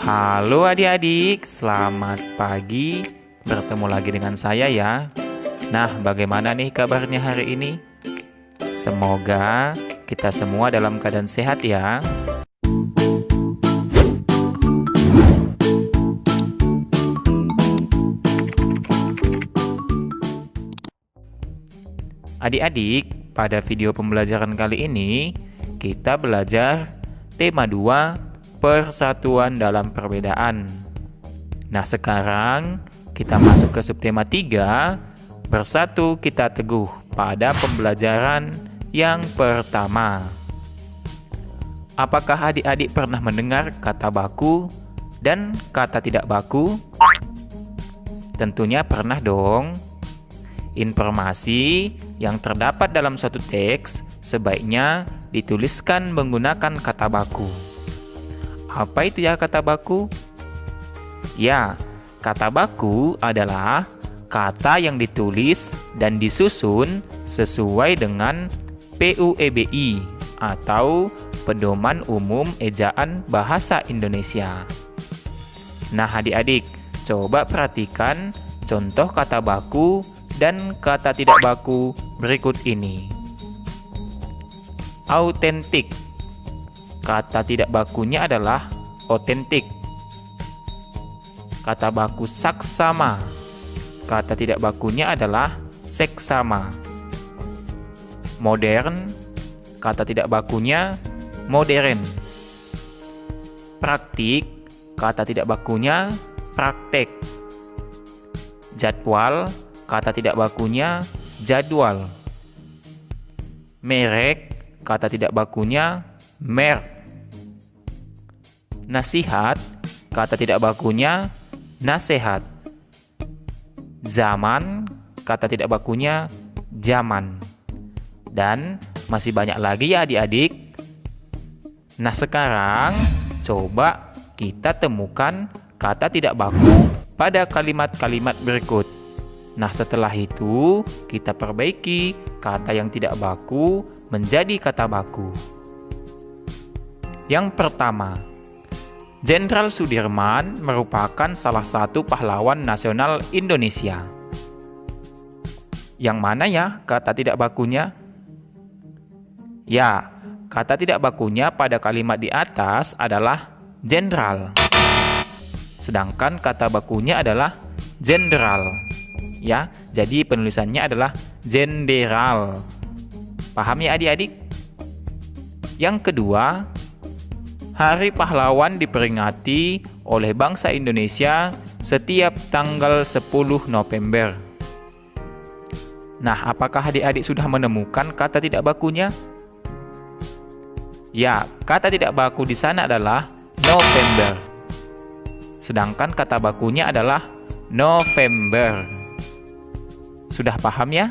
Halo adik-adik, selamat pagi. Bertemu lagi dengan saya ya. Nah, bagaimana nih kabarnya hari ini? Semoga kita semua dalam keadaan sehat ya. Adik-adik, pada video pembelajaran kali ini kita belajar tema 2, persatuan dalam perbedaan. Nah, sekarang kita masuk ke subtema 3, bersatu kita teguh, pada pembelajaran yang pertama. Apakah adik-adik pernah mendengar kata baku dan kata tidak baku? Tentunya pernah dong. Informasi yang terdapat dalam suatu teks sebaiknya dituliskan menggunakan kata baku. Apa itu ya kata baku? Ya, kata baku adalah kata yang ditulis dan disusun sesuai dengan PUEBI atau Pedoman Umum Ejaan Bahasa Indonesia. Nah, adik-adik, coba perhatikan contoh kata baku dan kata tidak baku berikut ini. Autentik. Kata tidak bakunya adalah otentik. Kata baku saksama. Kata tidak bakunya adalah seksama. Modern. Kata tidak bakunya modern. Praktik. Kata tidak bakunya praktek. Jadwal. Kata tidak bakunya jadwal. Merek. Kata tidak bakunya merek. Nasihat, kata tidak bakunya nasihat. Zaman, kata tidak bakunya zaman. Dan masih banyak lagi ya adik-adik. Nah, sekarang coba kita temukan kata tidak baku pada kalimat-kalimat berikut. Nah, setelah itu kita perbaiki kata yang tidak baku menjadi kata baku. Yang pertama, Jenderal Sudirman merupakan salah satu pahlawan nasional Indonesia. Yang mana ya kata tidak bakunya? Ya, kata tidak bakunya pada kalimat di atas adalah jenderal. Sedangkan kata bakunya adalah jenderal. Ya, jadi penulisannya adalah jenderal. Paham ya adik-adik? Yang kedua, Hari Pahlawan diperingati oleh bangsa Indonesia setiap tanggal 10 November. Nah, apakah adik-adik sudah menemukan kata tidak bakunya? Ya, kata tidak baku di sana adalah November. Sedangkan kata bakunya adalah November. Sudah paham ya?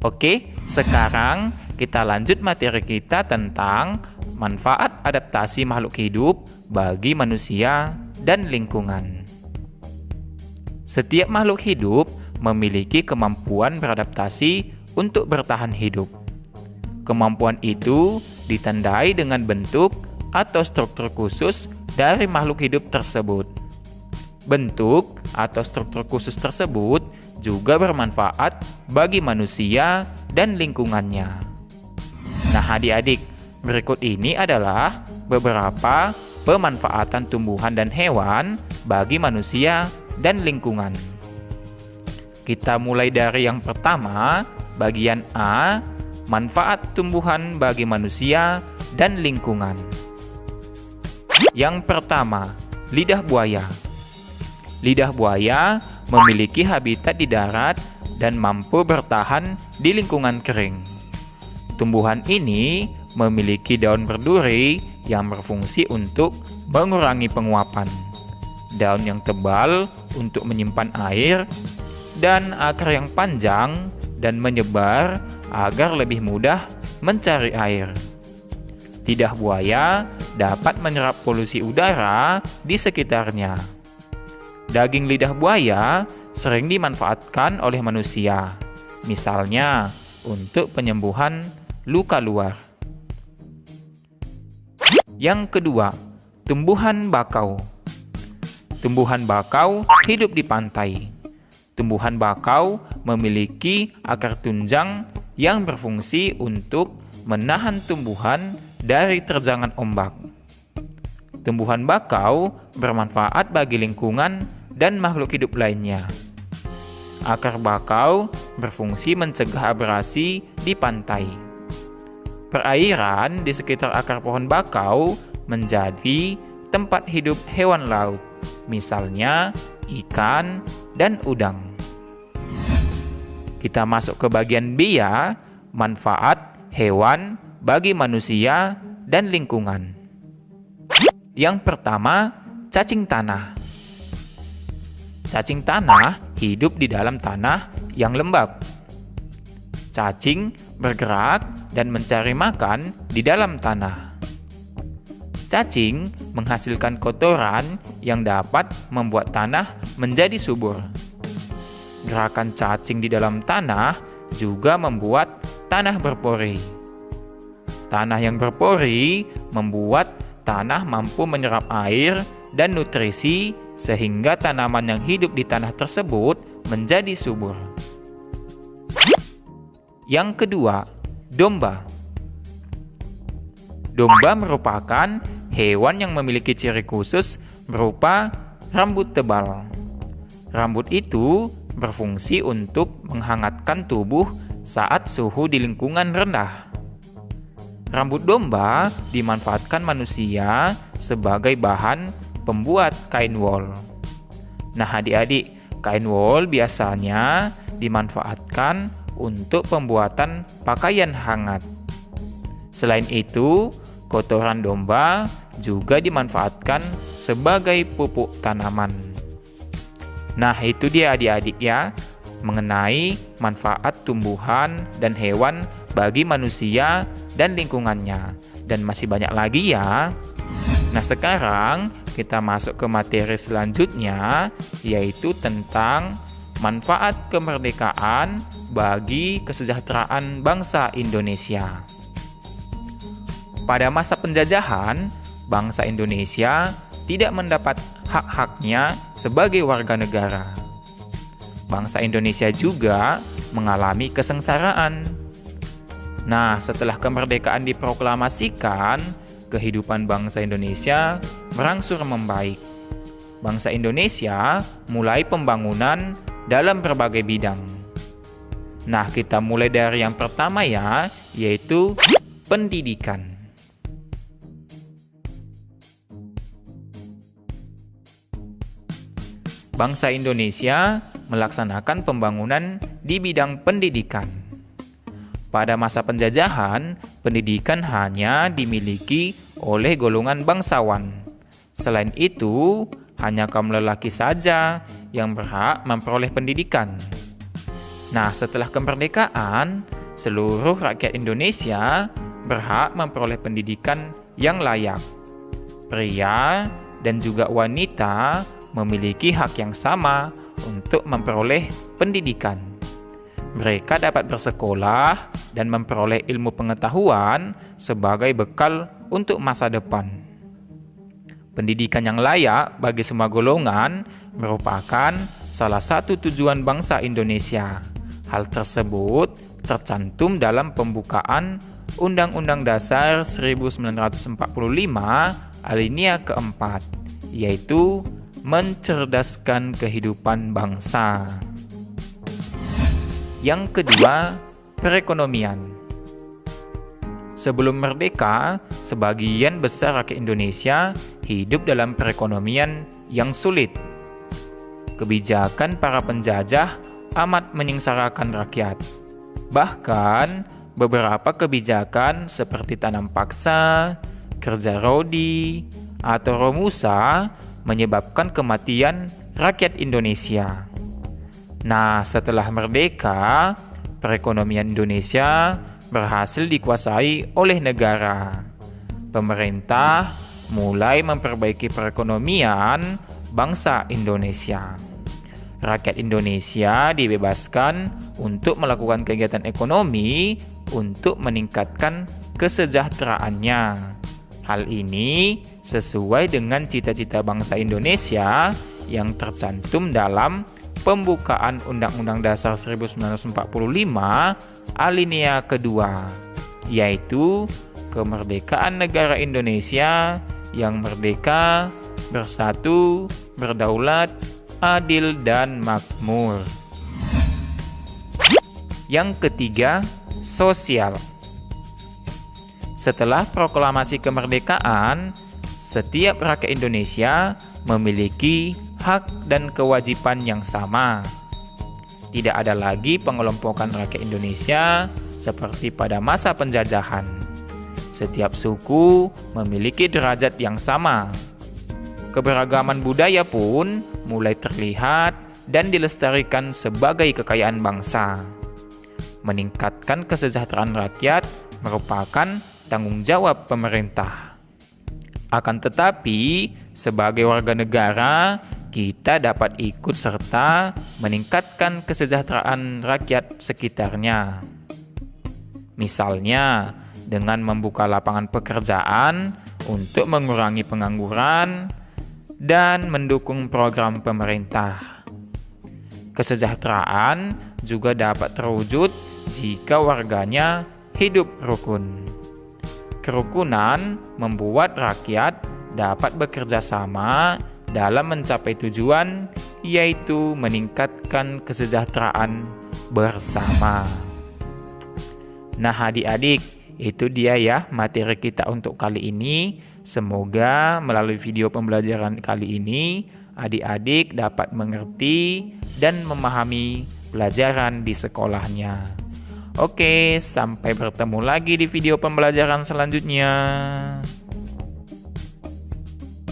Oke, sekarang kita lanjut materi kita tentang manfaat adaptasi makhluk hidup bagi manusia dan lingkungan. Setiap makhluk hidup memiliki kemampuan beradaptasi untuk bertahan hidup. Kemampuan itu ditandai dengan bentuk atau struktur khusus dari makhluk hidup tersebut. Bentuk atau struktur khusus tersebut juga bermanfaat bagi manusia dan lingkungannya. Nah, adik-adik, berikut ini adalah beberapa pemanfaatan tumbuhan dan hewan bagi manusia dan lingkungan. Kita mulai dari yang pertama, bagian A, manfaat tumbuhan bagi manusia dan lingkungan. Yang pertama, lidah buaya. Lidah buaya memiliki habitat di darat dan mampu bertahan di lingkungan kering. Tumbuhan ini memiliki daun berduri yang berfungsi untuk mengurangi penguapan, daun yang tebal untuk menyimpan air, dan akar yang panjang dan menyebar agar lebih mudah mencari air. Lidah buaya dapat menyerap polusi udara di sekitarnya. Daging lidah buaya sering dimanfaatkan oleh manusia, misalnya untuk penyembuhan luka luar. Yang kedua, Tumbuhan bakau. Tumbuhan bakau hidup di pantai. Tumbuhan bakau memiliki akar tunjang yang berfungsi untuk menahan tumbuhan dari terjangan ombak. Tumbuhan bakau bermanfaat bagi lingkungan dan makhluk hidup lainnya. Akar bakau berfungsi mencegah abrasi di pantai. Perairan di sekitar akar pohon bakau menjadi tempat hidup hewan laut, misalnya ikan dan udang. Kita masuk ke bagian B ya, manfaat hewan bagi manusia dan lingkungan. Yang pertama, cacing tanah. Cacing tanah hidup di dalam tanah yang lembab. Cacing bergerak dan mencari makan di dalam tanah. Cacing menghasilkan kotoran yang dapat membuat tanah menjadi subur. Gerakan cacing di dalam tanah juga membuat tanah berpori. Tanah yang berpori membuat tanah mampu menyerap air dan nutrisi sehingga tanaman yang hidup di tanah tersebut menjadi subur. Yang kedua, domba. Domba merupakan hewan yang memiliki ciri khusus berupa rambut tebal. Rambut itu berfungsi untuk menghangatkan tubuh saat suhu di lingkungan rendah. Rambut domba dimanfaatkan manusia sebagai bahan pembuat kain wol. Nah adik-adik, kain wol biasanya dimanfaatkan untuk pembuatan pakaian hangat. Selain itu, kotoran domba juga dimanfaatkan sebagai pupuk tanaman. Nah itu dia adik-adik ya, mengenai manfaat tumbuhan dan hewan bagi manusia dan lingkungannya. Dan masih banyak lagi ya. Nah sekarang kita masuk ke materi selanjutnya, yaitu tentang manfaat kemerdekaan bagi kesejahteraan bangsa Indonesia. Pada masa penjajahan, bangsa Indonesia tidak mendapat hak-haknya sebagai warga negara. Bangsa Indonesia juga mengalami kesengsaraan. Nah, setelah kemerdekaan diproklamasikan, kehidupan bangsa Indonesia berangsur membaik. Bangsa Indonesia mulai pembangunan dalam berbagai bidang. Nah, kita mulai dari yang pertama ya, yaitu pendidikan. Bangsa Indonesia melaksanakan pembangunan di bidang pendidikan. Pada masa penjajahan, pendidikan hanya dimiliki oleh golongan bangsawan. Selain itu, hanya kaum lelaki saja yang berhak memperoleh pendidikan. Nah, setelah kemerdekaan, seluruh rakyat Indonesia berhak memperoleh pendidikan yang layak. Pria dan juga wanita memiliki hak yang sama untuk memperoleh pendidikan. Mereka dapat bersekolah dan memperoleh ilmu pengetahuan sebagai bekal untuk masa depan. Pendidikan yang layak bagi semua golongan merupakan salah satu tujuan bangsa Indonesia. Hal tersebut tercantum dalam pembukaan Undang-Undang Dasar 1945 alinea keempat, yaitu mencerdaskan kehidupan bangsa. Yang kedua, perekonomian. Sebelum merdeka, sebagian besar rakyat Indonesia hidup dalam perekonomian yang sulit. Kebijakan para penjajah amat menyengsarakan rakyat. Bahkan, beberapa kebijakan seperti tanam paksa, kerja rodi, atau romusa menyebabkan kematian rakyat Indonesia. Nah, setelah merdeka, perekonomian Indonesia berhasil dikuasai oleh negara. Pemerintah mulai memperbaiki perekonomian bangsa Indonesia. Rakyat Indonesia dibebaskan untuk melakukan kegiatan ekonomi untuk meningkatkan kesejahteraannya. Hal ini sesuai dengan cita-cita bangsa Indonesia yang tercantum dalam pembukaan Undang-Undang Dasar 1945 alinea kedua, yaitu kemerdekaan negara Indonesia yang merdeka, bersatu, berdaulat, adil, dan makmur. Yang ketiga, sosial. Setelah proklamasi kemerdekaan, setiap rakyat Indonesia memiliki hak dan kewajiban yang sama. Tidak ada lagi pengelompokan rakyat Indonesia seperti pada masa penjajahan. Setiap suku memiliki derajat yang sama. Keberagaman budaya pun mulai terlihat dan dilestarikan sebagai kekayaan bangsa. Meningkatkan kesejahteraan rakyat merupakan tanggung jawab pemerintah. Akan tetapi, sebagai warga negara, kita dapat ikut serta meningkatkan kesejahteraan rakyat sekitarnya. Misalnya, dengan membuka lapangan pekerjaan untuk mengurangi pengangguran dan mendukung program pemerintah. Kesejahteraan juga dapat terwujud jika warganya hidup rukun. Kerukunan membuat rakyat dapat bekerja sama dalam mencapai tujuan, yaitu meningkatkan kesejahteraan bersama. Nah, adik-adik, itu dia ya materi kita untuk kali ini. Semoga melalui video pembelajaran kali ini, adik-adik dapat mengerti dan memahami pelajaran di sekolahnya. Oke, sampai bertemu lagi di video pembelajaran selanjutnya.